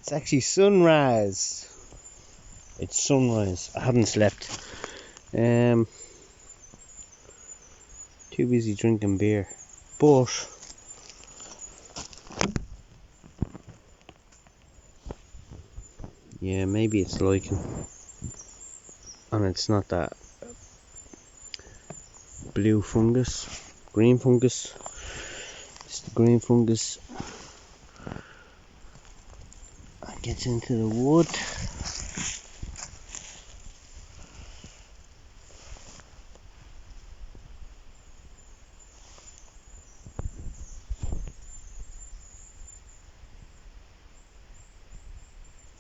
It's actually sunrise. It's sunrise. I haven't slept. Too busy drinking beer. But yeah, maybe it's lichen. And it's not that blue fungus. Green fungus. It's the green fungus. It gets into the wood.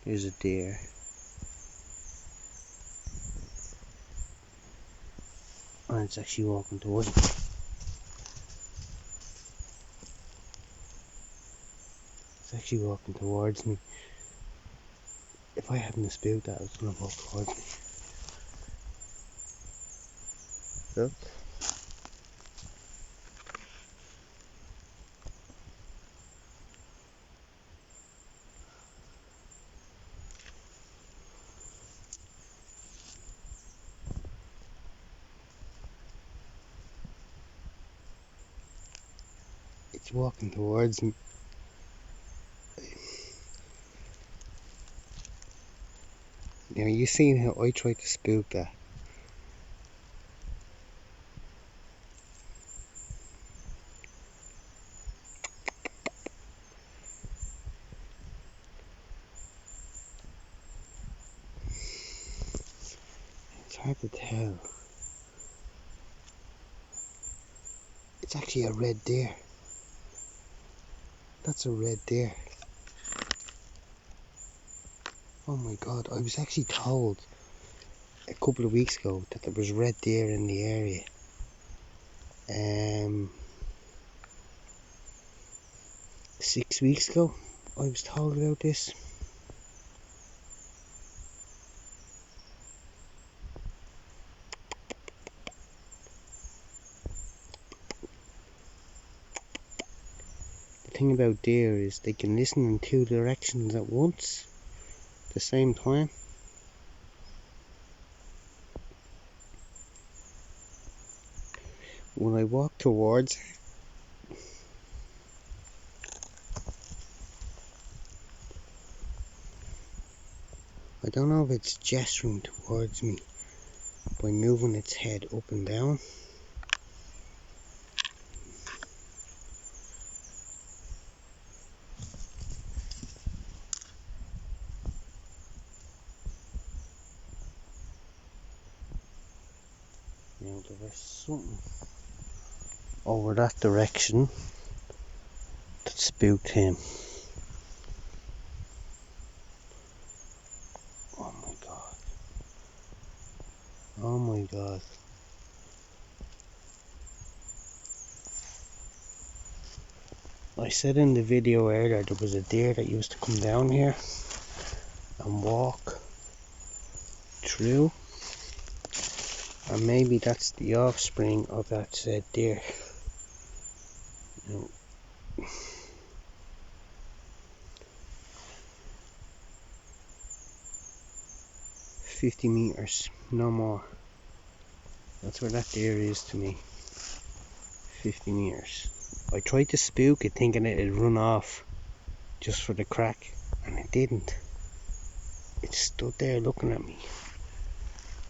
There's a deer. And it's actually walking towards me. It's actually walking towards me. If I hadn't spooked that, it's going to walk towards me. Look. It's walking towards me. Now you seen how I tried to spook that? It's hard to tell. It's actually a red deer. That's a red deer. Oh my god, I was actually told a couple of weeks ago that there was red deer in the area. 6 weeks ago I was told about this. The thing about deer is they can listen in 2 directions at once, at the same time. When I walk towards it, I don't know if it's gesturing towards me by moving its head up and down. Now there was something over that direction that spooked him. Oh my god. Oh my god. I said in the video earlier there was a deer that used to come down here and walk through, and maybe that's the offspring of that said deer. Now, 50 meters, no more. That's where that deer is to me. 50 meters. I tried to spook it thinking it'd run off just for the crack, and it didn't. It stood there looking at me,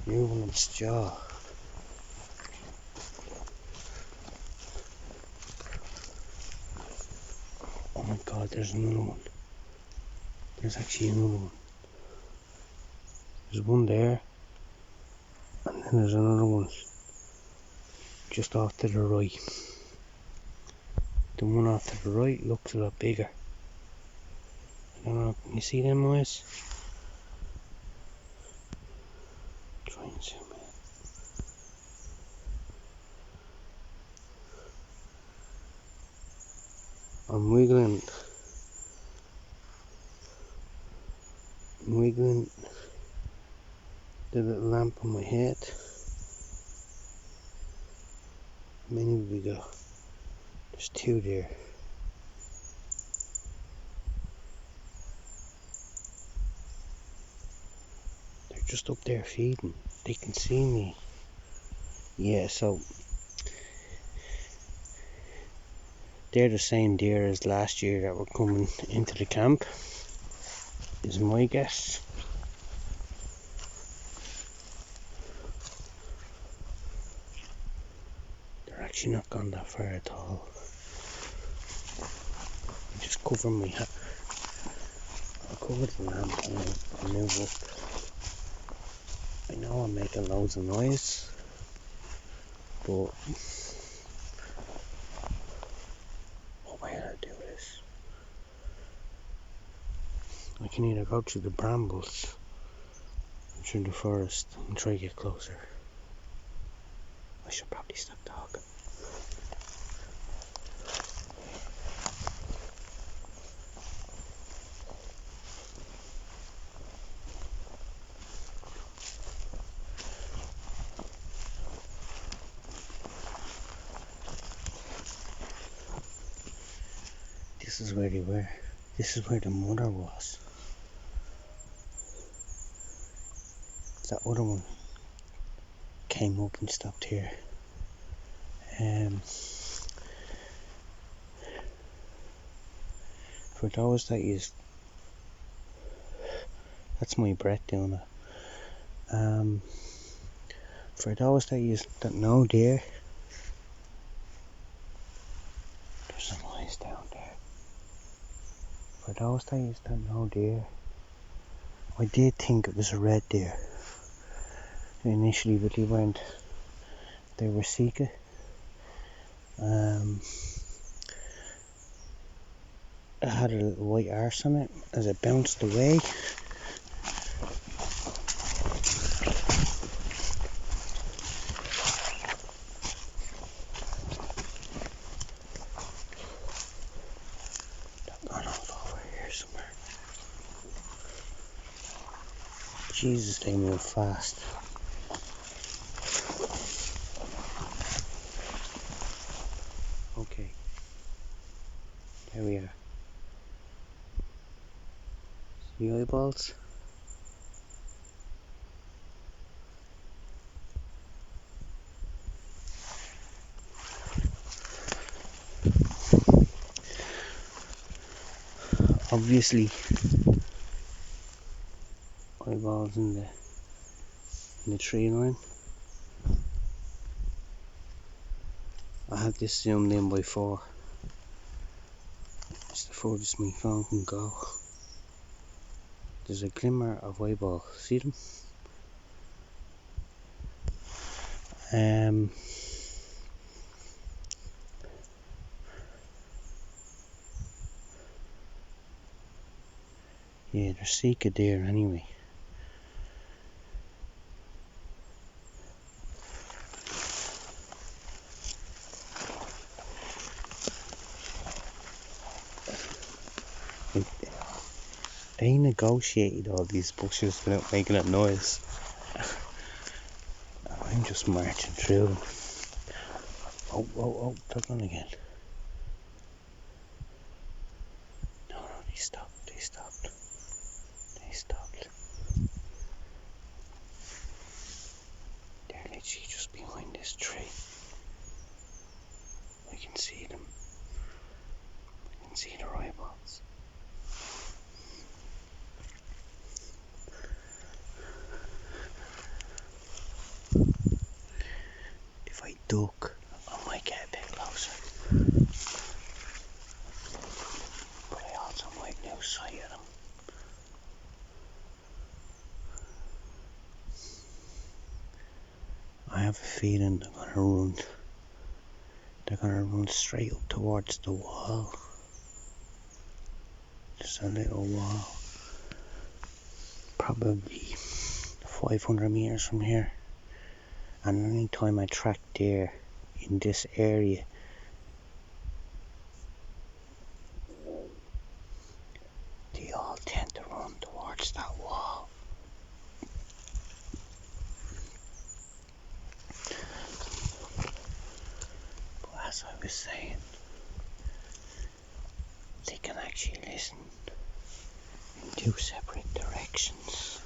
moving its jaw. Oh my god, there's another one. There's actually another one. There's one there, and then there's another one just off to the right. The one off to the right looks a lot bigger. I don't know, can you see them eyes? Try and zoom in. I'm wiggling the little lamp on my head. How many have we got? There's 2 there. just up there feeding. They can see me. Yeah, so they're the same deer as last year that were coming into the camp, is my guess. They're actually not gone that far at all. I just cover my hat. I'll cover the lamp and I'll move up. I know I'm making loads of noise, but what way do I do this? I can either go through the brambles or through the forest and try to get closer. I should probably stop talking. This is where they were. This is where the mother was. That other one came up and stopped here. For those that use, that's my breath doing it. For those that know deer, there's some eyes down there. For those that know deer, I did think it was a red deer initially, but they were sika. It had a little white arse on it as it bounced away. They've gone off over here somewhere. Jesus, they move fast. Okay, there we are. See the eyeballs? Obviously, eyeballs in the tree line. I have this zoomed in by 4. It's the furthest my phone can go. There's a glimmer of eyeball. See them? Yeah, they're sikadeer anyway. They negotiated all these bushes without making a noise. I'm just marching through them. Oh, they're gone again. No, they stopped. They're literally just behind this tree. I can see them. I can see their eyeballs. If I duck, I might get a bit closer. But I also might lose sight of them. I have a feeling they're gonna run. They're gonna run straight up towards the wall. Just a little wall. Probably 500 meters from here. And any time I track deer in this area, they all tend to run towards that wall. But as I was saying, they can actually listen in 2 separate directions.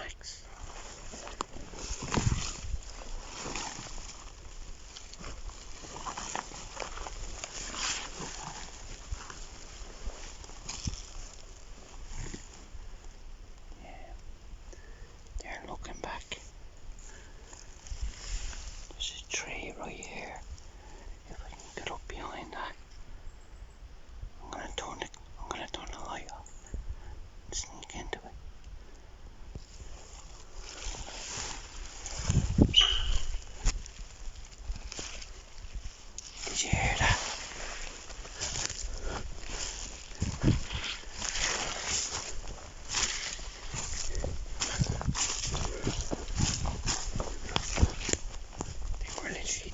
Max. Yeah, they're looking back. There's a tree right here. If I can get up behind that, I'm gonna turn the light off and sneak into it. Did you hear that?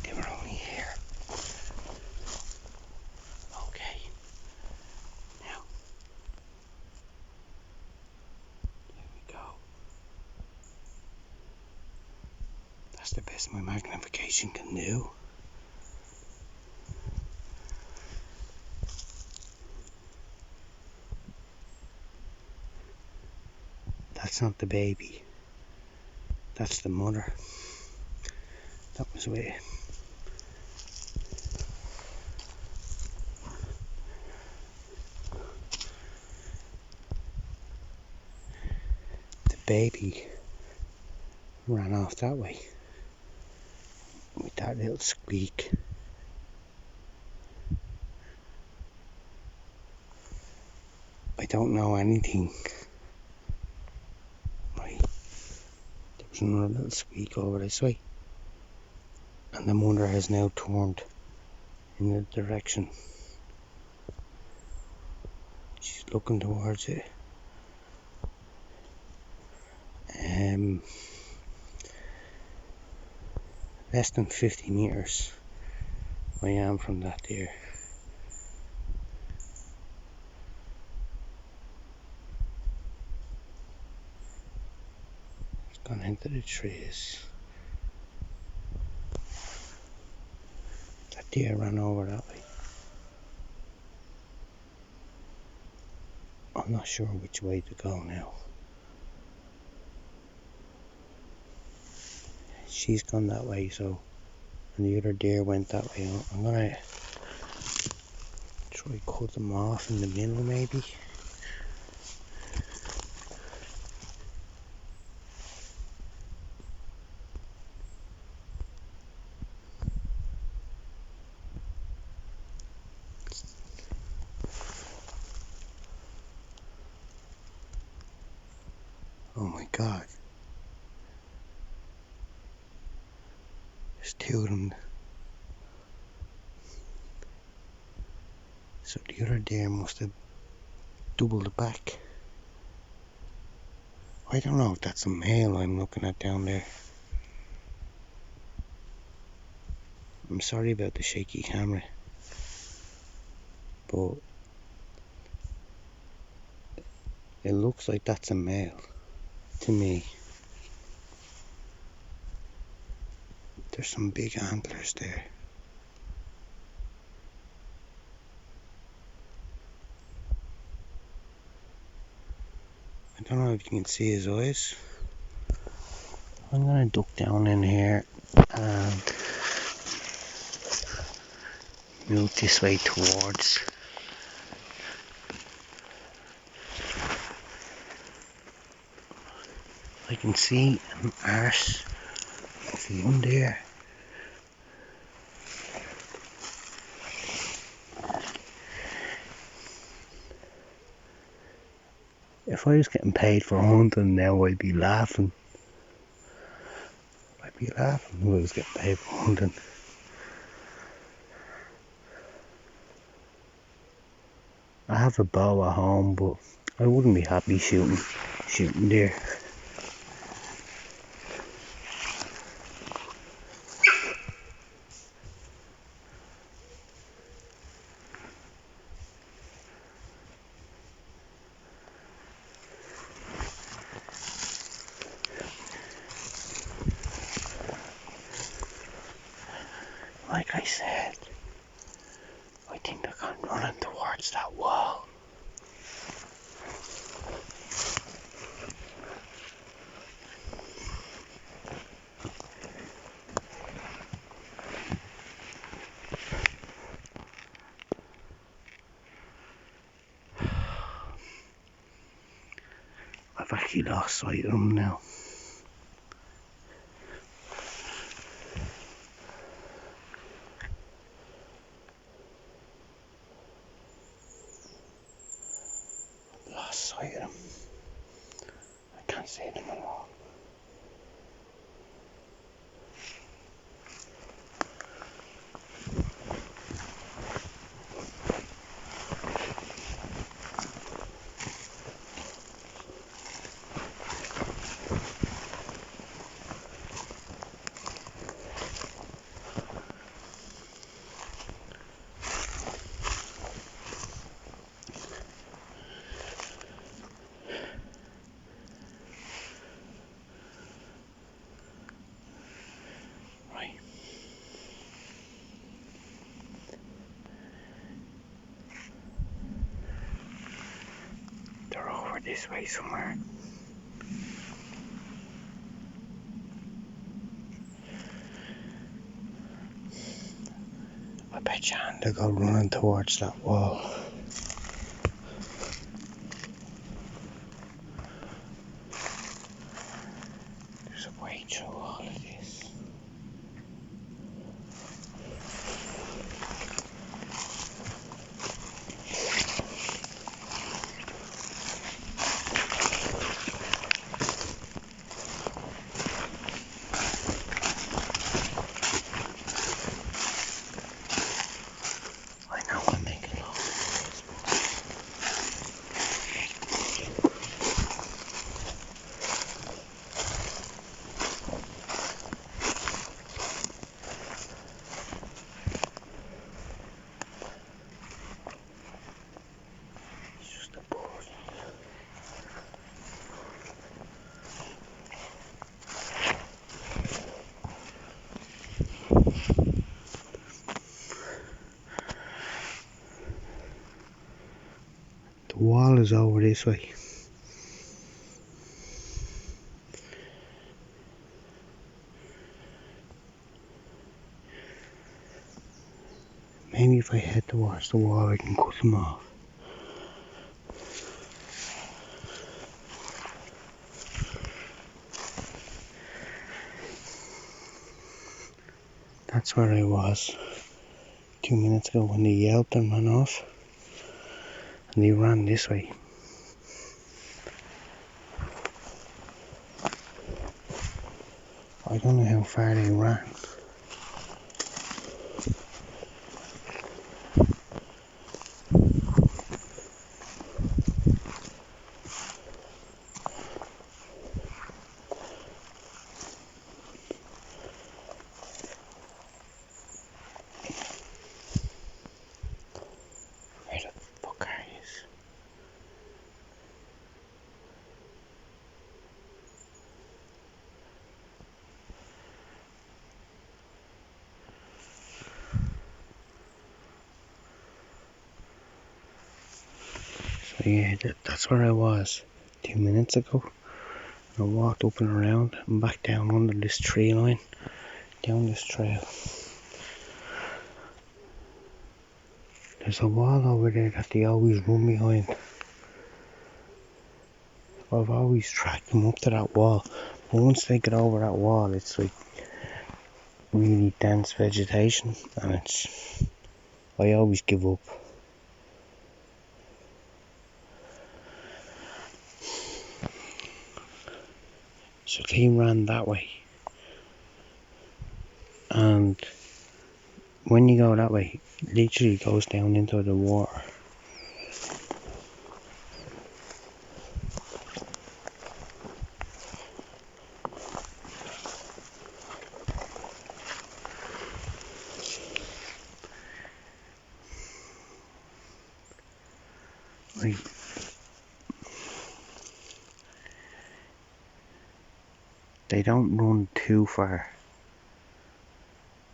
They were only here. Okay. Now, there we go. That's the best my magnification can do. That's not the baby. That's the mother. That was with the baby ran off that way with that little squeak. I don't know anything. Right. There was another little squeak over this way. And the mother has now turned in the direction. She's looking towards it. Less than 50 meters I am from that deer. It's gone into the trees. That deer ran over that way. I'm not sure which way to go now. She's gone that way, so, and the other deer went that way. I'm gonna try cut them off in the middle maybe. Oh my god. There's two of them. So the other deer must have doubled it back. I don't know if that's a male I'm looking at down there. I'm sorry about the shaky camera, but it looks like that's a male to me. There's some big antlers there. I don't know if you can see his eyes. I'm gonna duck down in here and move this way towards. I can see an arse of the young deer. If I was getting paid for hunting now, I'd be laughing. I'd be laughing if I was getting paid for hunting. I have a bow at home, but I wouldn't be happy shooting deer. Like I said, I think they're gone running towards that wall. I've actually lost sight of them now. Lost sight of them. I can't see them at all. They're over this way somewhere. I bet you they'll go running towards that wall. There's a way through all of this. The wall is over this way. Maybe if I head towards the wall I can cut them off. That's where I was 2 minutes ago when they yelped and ran off. And they ran this way. I don't know how far they ran. Where the fuck are you? So yeah, that's where I was 2 minutes ago. I walked up and around and back down under this tree line, down this trail. There's a wall over there that they always run behind. I've always tracked them up to that wall, but once they get over that wall it's like really dense vegetation and I always give up. So they ran that way, and when you go that way, it literally goes down into the water. Like, they don't run too far.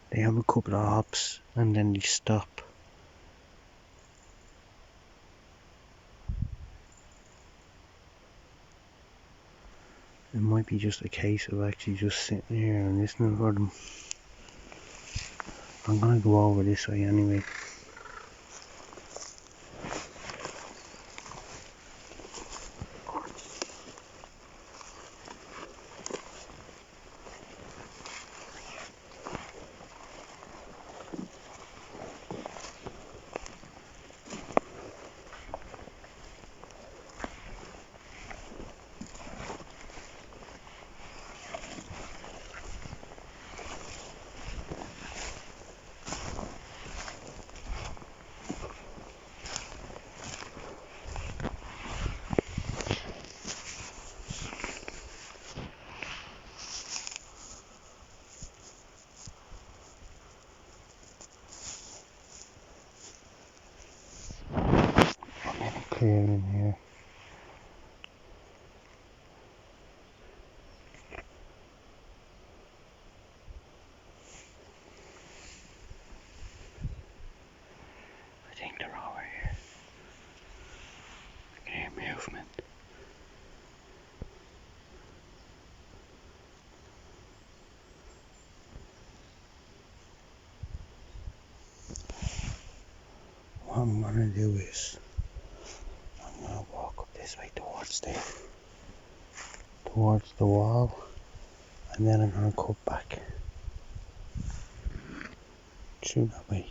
They have a couple of hops and then they stop. It might be just a case of actually just sitting here and listening for them. I'm gonna go over this way anyway. in here. I think they're over here. I can hear movement. What I'm gonna do is I'm gonna walk up this way towards the wall, and then I'm gonna cut back through that way.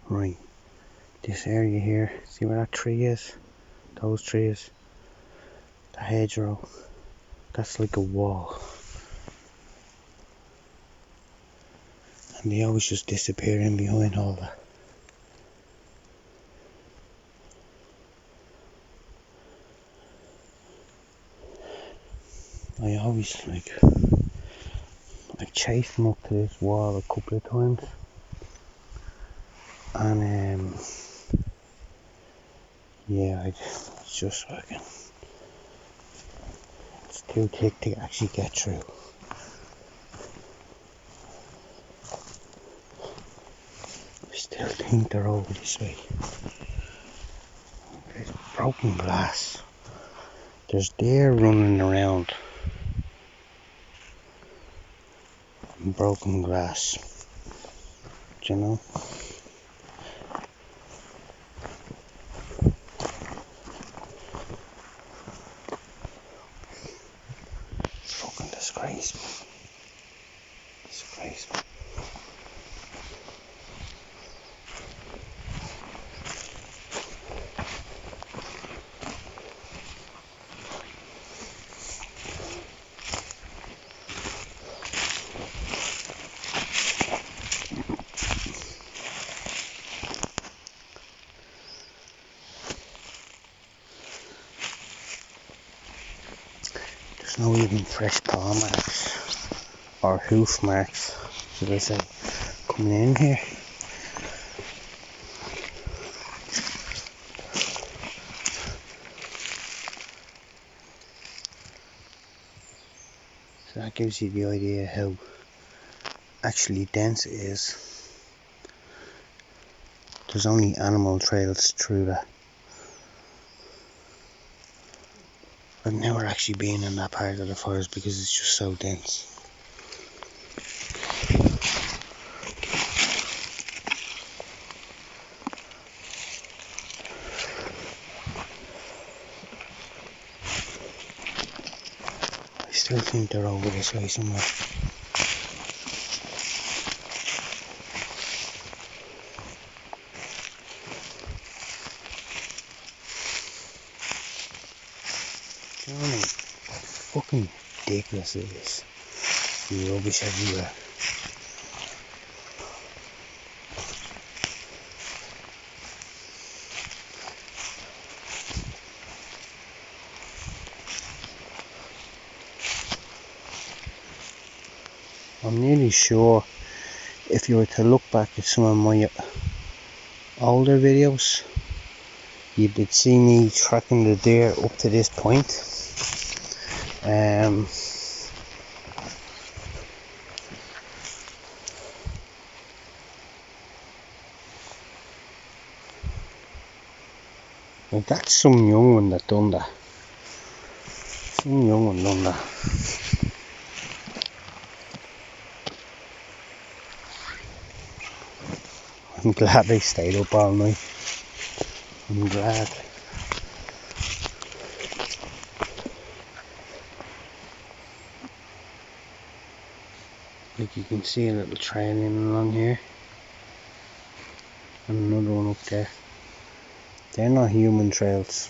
Right, this area here, see where that tree is? Those trees, the hedgerow, that's like a wall. And they always just disappear in behind all that. I always I chased them up to this wall a couple of times, and yeah, it's just fucking, it's too thick to actually get through. I still think they're over this way. There's broken glass. There's deer running around. And broken glass. Do you know? It's fucking disgraceful. Disgraceful. There's no even fresh paw marks or hoof marks, should I say, coming in here. So that gives you the idea how actually dense it is. There's only animal trails through that. I've never actually been in that part of the forest because it's just so dense. I still think they're over this way somewhere. You know what I mean? Fucking ridiculous it is. Rubbish everywhere. I'm nearly sure if you were to look back at some of my older videos, you did see me tracking the deer up to this point. Like that's some young one that done that. Some young one done that. I'm glad they stayed up all night. I'm glad. Like you can see a little trail in along here. And another one up there. They're not human trails.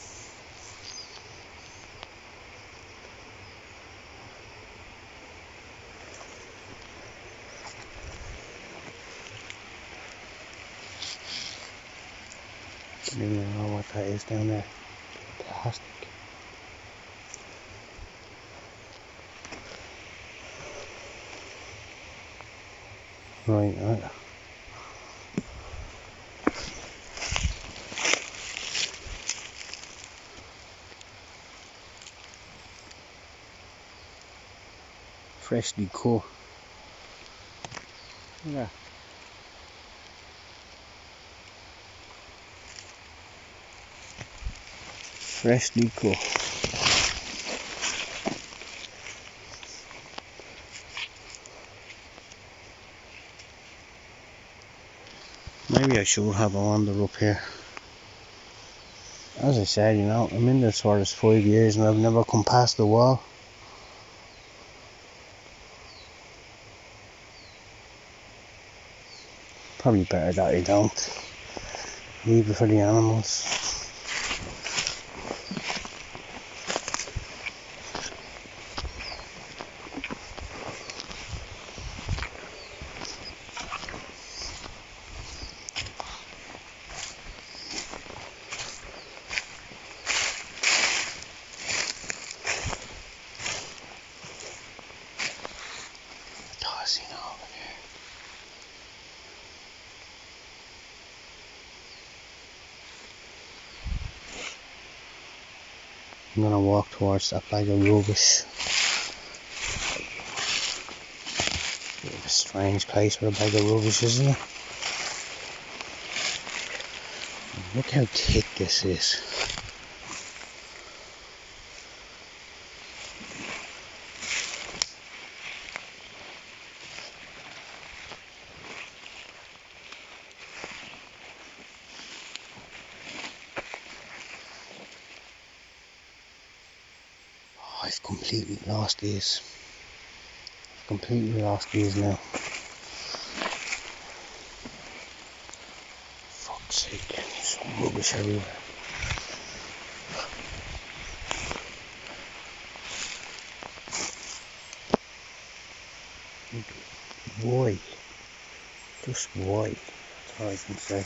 I don't even know what that is down there. Plastic. Right. Freshly cut. Look at that. Freshly cut. Maybe I should have a wander up here. As I said, you know, I'm in this forest 5 years and I've never come past the wall. Probably better that I don't. Leave it for the animals. Tossing over there. I'm gonna walk towards that bag of rubbish. Bit of a strange place for a bag of rubbish, isn't it? Look how thick this is. Oh, I've completely lost these. Completely lost these now. Fuck's sake, there's some rubbish everywhere. Why? Just why? That's all I can say.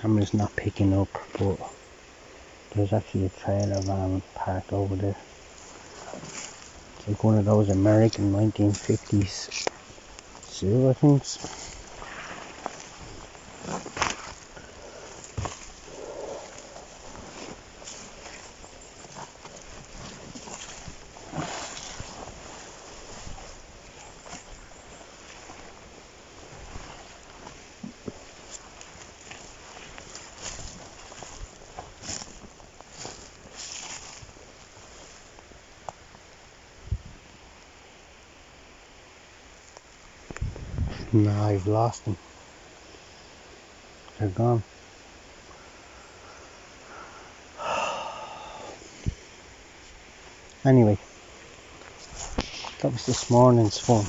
Camera's not picking up, but there's actually a trailer van parked over there. It's like one of those American 1950s silver things. Nah, I've lost them. They're gone. Anyway, that was this morning's fun.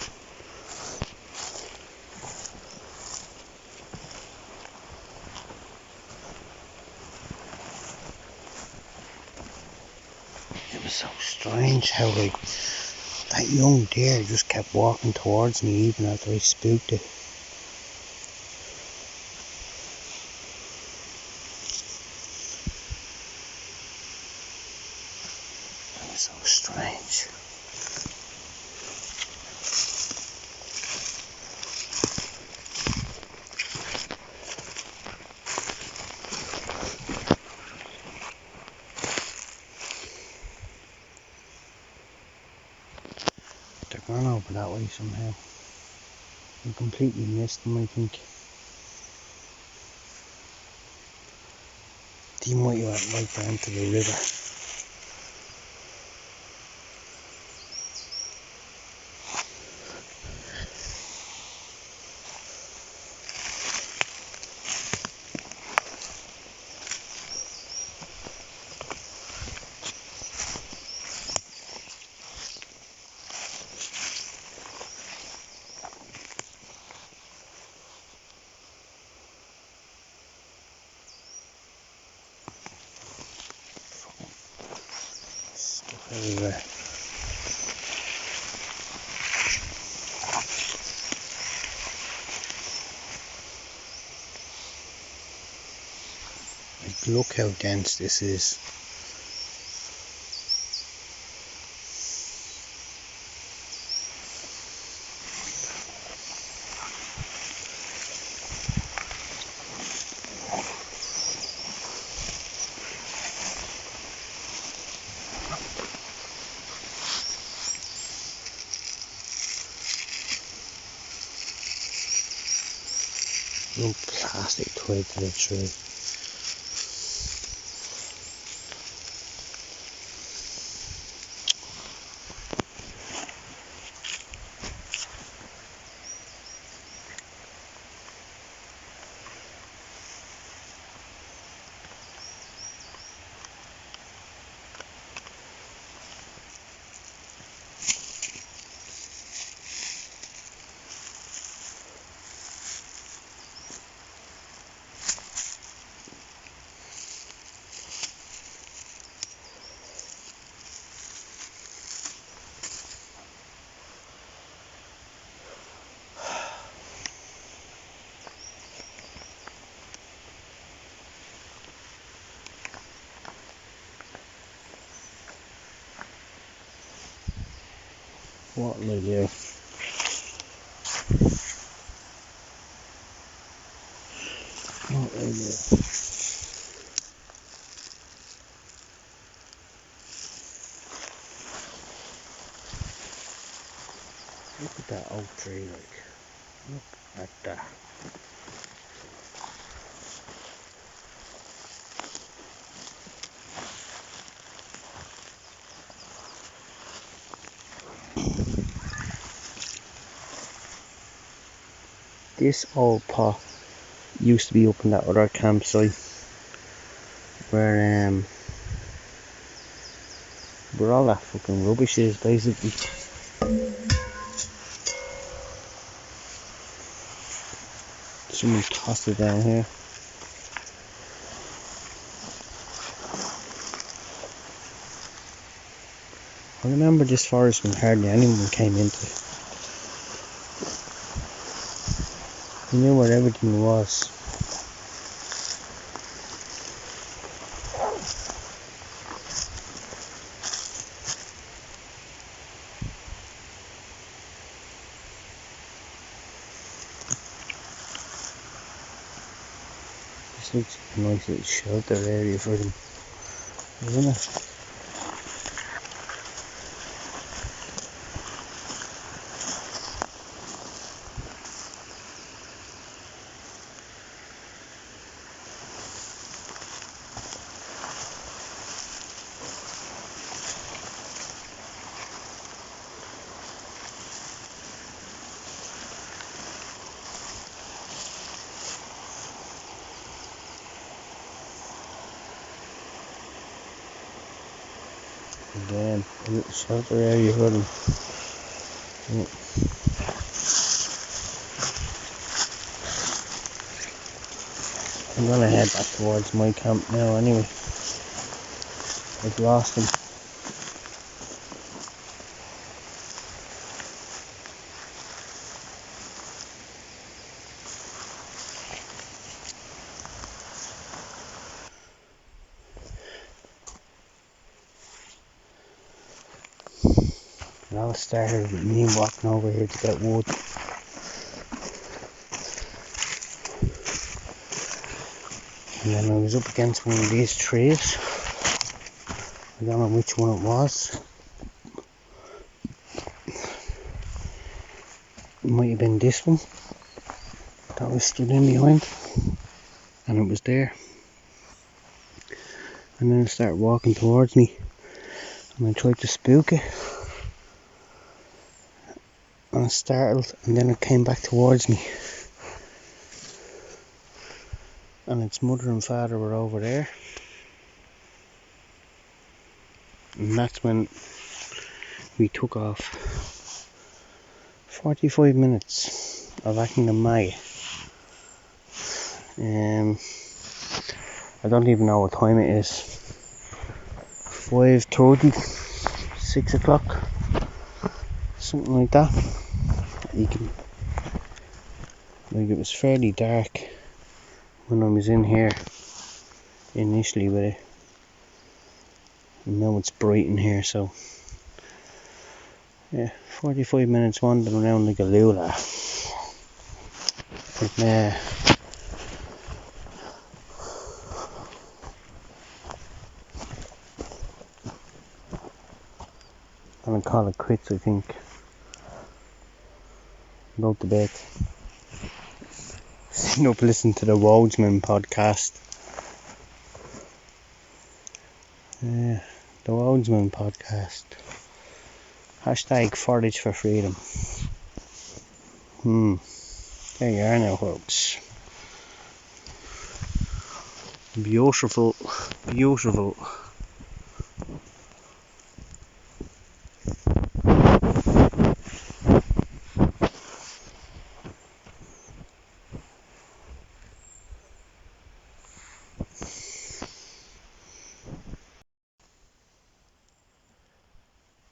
It was so strange how that young deer just kept walking towards me even after I spooked it. It was so strange. They're gone over that way somehow. I completely missed them, I think. They might have went right down to the river. everywhere. Like, look how dense this is. No plastic tied to the tree. What will I do? What will I do? Look at that oak tree, like. Look at that. This old pot used to be up in that other campsite where all that fucking rubbish is, basically. Someone tossed it down here. I remember this forest when hardly anyone came into it. You knew where everything was. This looks like a nice little shelter area for them, isn't it? Again, a little shelter area for them. Yeah. I'm gonna head back towards my camp now anyway. I've lost them. It all started with me walking over here to get wood. And then I was up against one of these trees. I don't know which one it was. It might have been this one that was stood in behind. And it was there. And then it started walking towards me. And I tried to spook it. And it startled, and then it came back towards me. And its mother and father were over there. And that's when we took off. 45 minutes of acting a mag. I don't even know what time it is. 5:30. 6 o'clock, something like that. You can, like, it was fairly dark when I was in here initially with it, and now it's bright in here. So yeah, 45 minutes wandering around like a lula. But I'm gonna call it quits, I think. Go to bed. Sitting up listening to the Woadsman podcast. The Woadsman podcast. Hashtag Forage for Freedom. There you are now, folks. Beautiful, beautiful.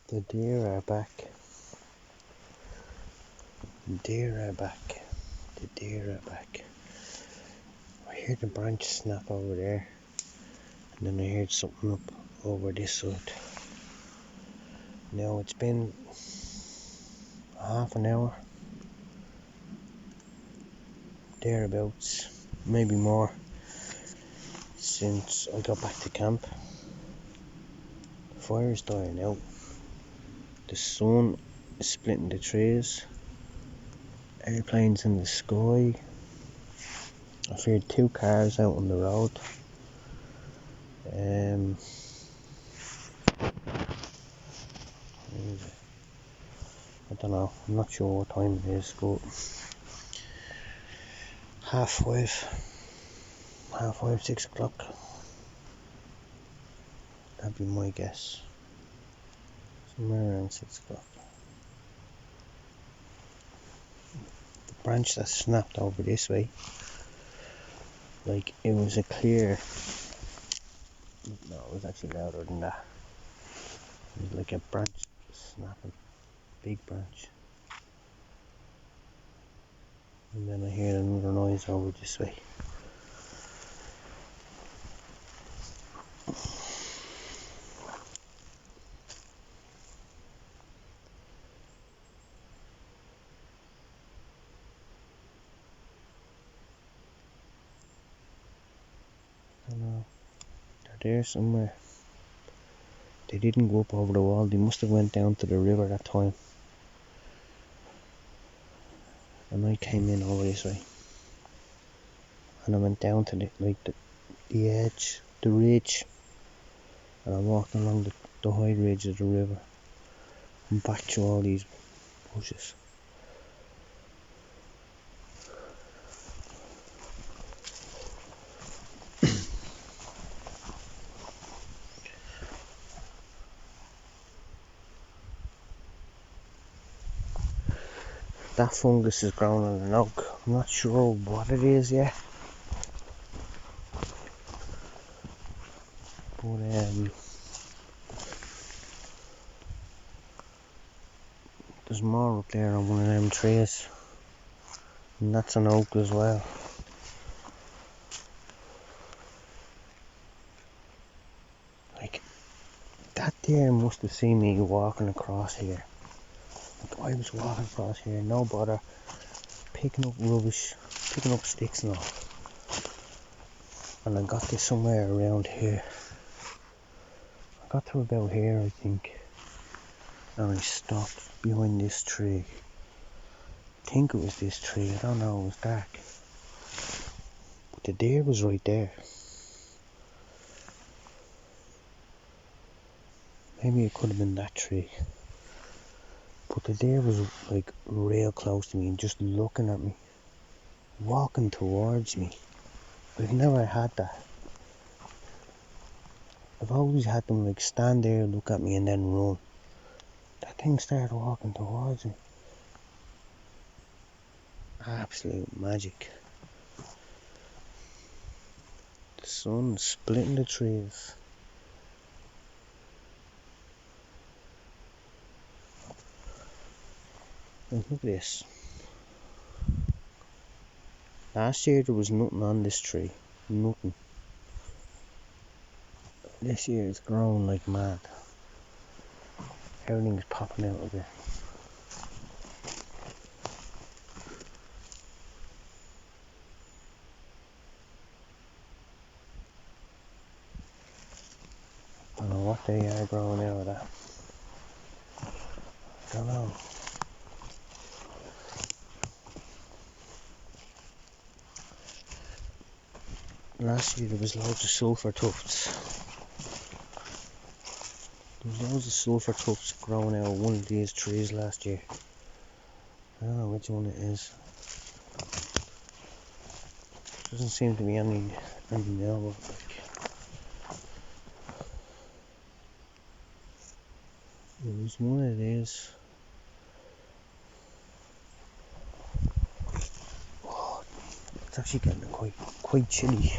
The deer are back. The deer are back. The deer are back. I heard the branch snap over there, and then I heard something up over this side. Now it's been half an hour, thereabouts, maybe more, since I got back to camp. The fire's dying out. The sun is splitting the trees. Airplanes in the sky. I've heard 2 cars out on the road. I don't know, I'm not sure what time it is, but 5:30, 6 o'clock. That'd be my guess. Somewhere around 6 o'clock. The branch that snapped over this way, like, it was a clear, no, it was actually louder than that. It was like a branch snapping, big branch. And then I hear another noise over this way. I don't know. They're there somewhere. They didn't go up over the wall. They must have went down to the river that time. And I came in over this way. And I went down to the edge, the ridge. And I walked along the high ridge of the river. And back through all these bushes. That fungus is growing on an oak. I'm not sure what it is yet. But there's more up there on one of them trees. And that's an oak as well. Like, that deer must have seen me walking across here. Like, I was walking across here, no bother, picking up rubbish, picking up sticks and all. And I got to somewhere around here. I got to about here, I think. And I stopped behind this tree. I think it was this tree, I don't know, it was dark. But the deer was right there. Maybe it could have been that tree. But the deer was like real close to me and just looking at me. Walking towards me. I've never had that. I've always had them like stand there, look at me and then run. That thing started walking towards me. Absolute magic. The sun splitting the trees. Like, look at this. Last year there was nothing on this tree. Nothing. This year it's growing like mad. Everything's popping out of it. I don't know what they are growing out of that. I don't know. Last year there was loads of sulphur tufts. There was loads of sulphur tufts growing out of one of these trees last year. I don't know which one it is. Doesn't seem to be any now, but like, it was one of these. Oh, it's actually getting quite chilly.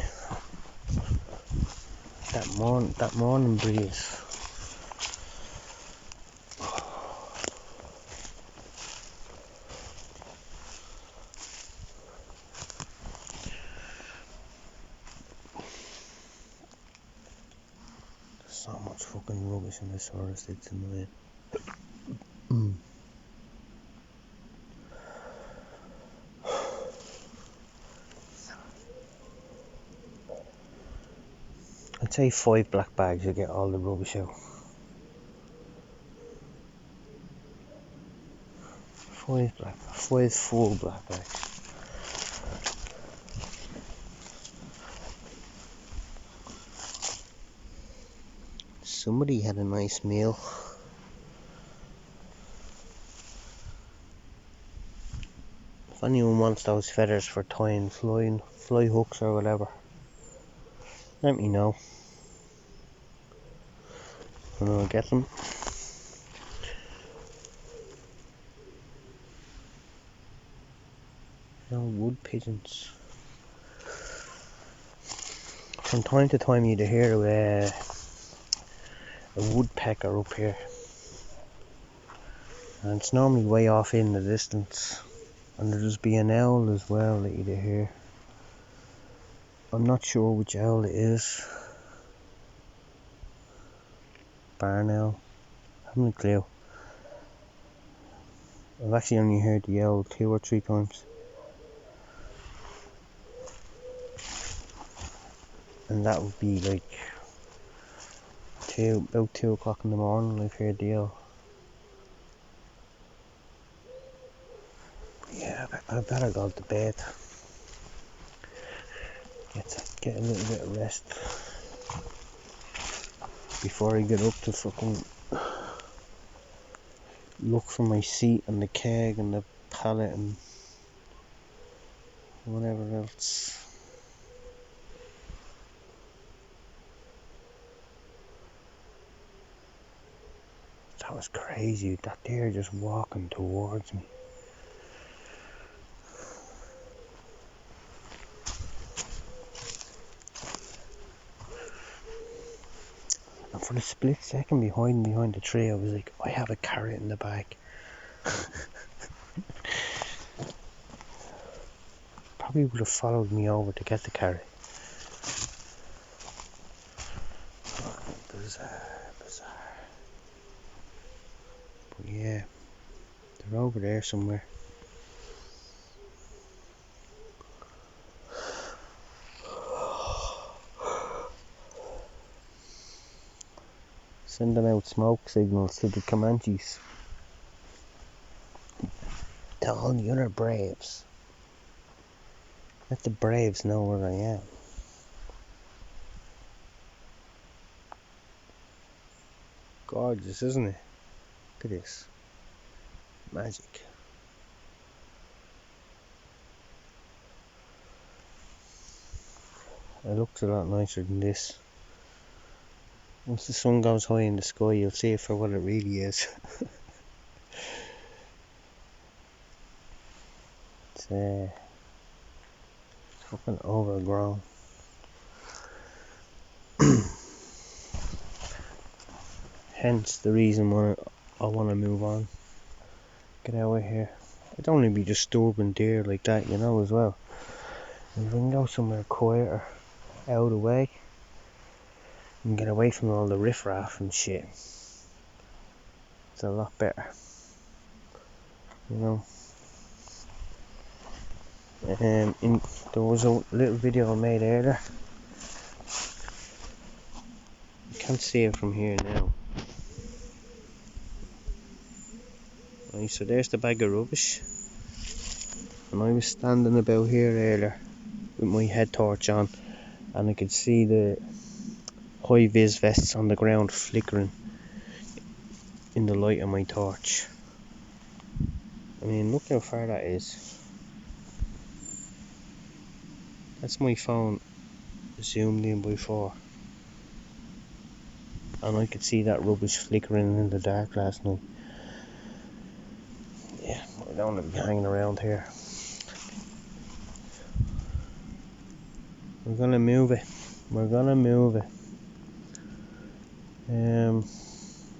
That morning breeze. So much fucking rubbish in this forest, it's annoying. I'd say 5 black bags to get all the rubbish out. 5 full black bags. Somebody had a nice meal. If anyone wants those feathers for tying fly hooks or whatever, let me know and I'll get them. No wood pigeons. From time to time you'd hear a woodpecker up here, and it's normally way off in the distance, and there'll just be an owl as well that you'd hear. I'm not sure which owl it is. Barn owl. I haven't a clue. I've actually only heard the owl 2 or 3 times. And that would be like about 2 o'clock in the morning I've heard the owl. Yeah, I better go to bed. Get a little bit of rest before I get up to fucking look for my seat and the keg and the pallet and whatever else. That was crazy, that deer just walking towards me. And for the split second behind the tree, I was like, I have a carrot in the bag. Probably would have followed me over to get the carrot. Bizarre. But yeah, they're over there somewhere. Sending out smoke signals to the Comanches. To all the other braves. Let the braves know where I am. Gorgeous, isn't it? Look at this. Magic. It looks a lot nicer than this. Once the sun goes high in the sky, you'll see it for what it really is. It's fucking overgrown. Hence the reason why I want to move on. Get out of here. I don't want to be disturbing deer like that, you know, as well. If we can go somewhere quieter, out of the way, and get away from all the riffraff and shit, it's a lot better, you know. There was a little video I made earlier. You can't see it from here now. Right, so there's the bag of rubbish, and I was standing about here earlier with my head torch on, and I could see the high vis vests on the ground flickering in the light of my torch. I mean, look how far that is. That's my phone zoomed in by 4, and I could see that rubbish flickering in the dark last night. Yeah, I don't want to be hanging around here. We're gonna move it. We're gonna move it.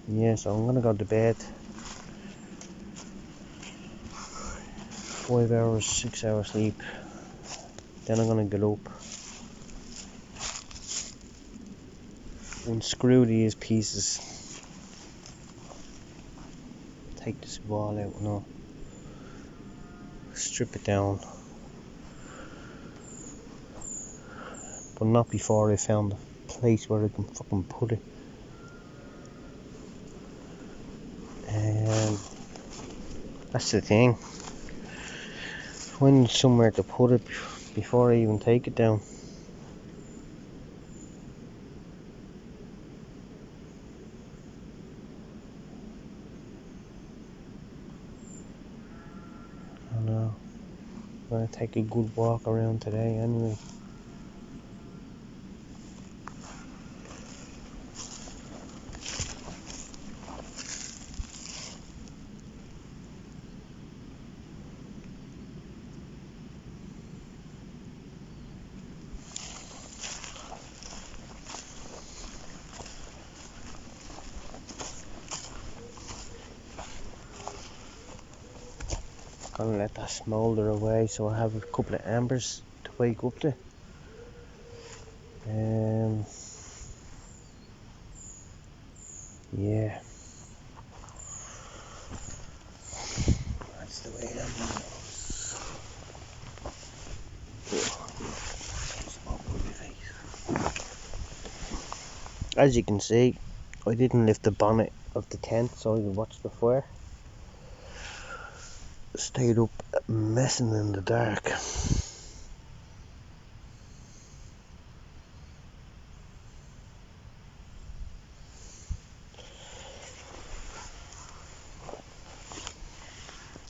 Yeah, so I'm gonna go to bed. 5 hours, 6 hours sleep. Then I'm gonna get up, unscrew these pieces, take this wall out and all, strip it down, but not before I found a place where I can fucking put it. And that's the thing, find somewhere to put it before I even take it down. I know. I'm gonna take a good walk around today anyway. Gonna let that smoulder away so I have a couple of embers to wake up to. Yeah, that's the way that goes. As you can see, I didn't lift the bonnet of the tent so I could watch the fire. Stayed up messing in the dark.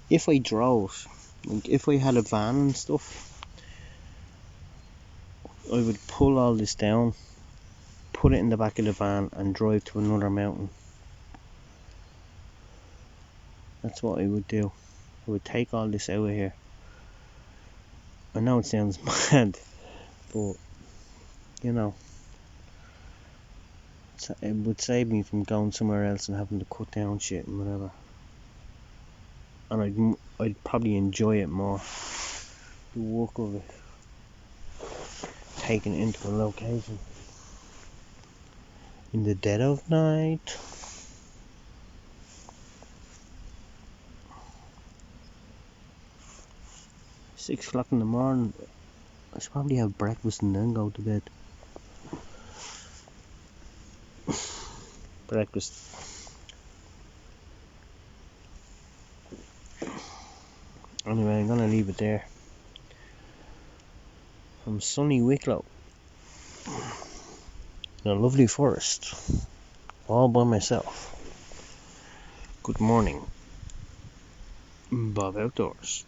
If I drove, like if I had a van and stuff, I would pull all this down, put it in the back of the van and drive to another mountain. That's what I would do. I would take all this out of here. I know it sounds mad, but you know, it would save me from going somewhere else and having to cut down shit and whatever. And I'd probably enjoy it more, the work of it, taking it into a location in the dead of night. Six o'clock in the morning. I should probably have breakfast and then go to bed. Breakfast. Anyway, I'm gonna leave it there. From sunny Wicklow, in a lovely forest, all by myself. Good morning, Bob Outdoors.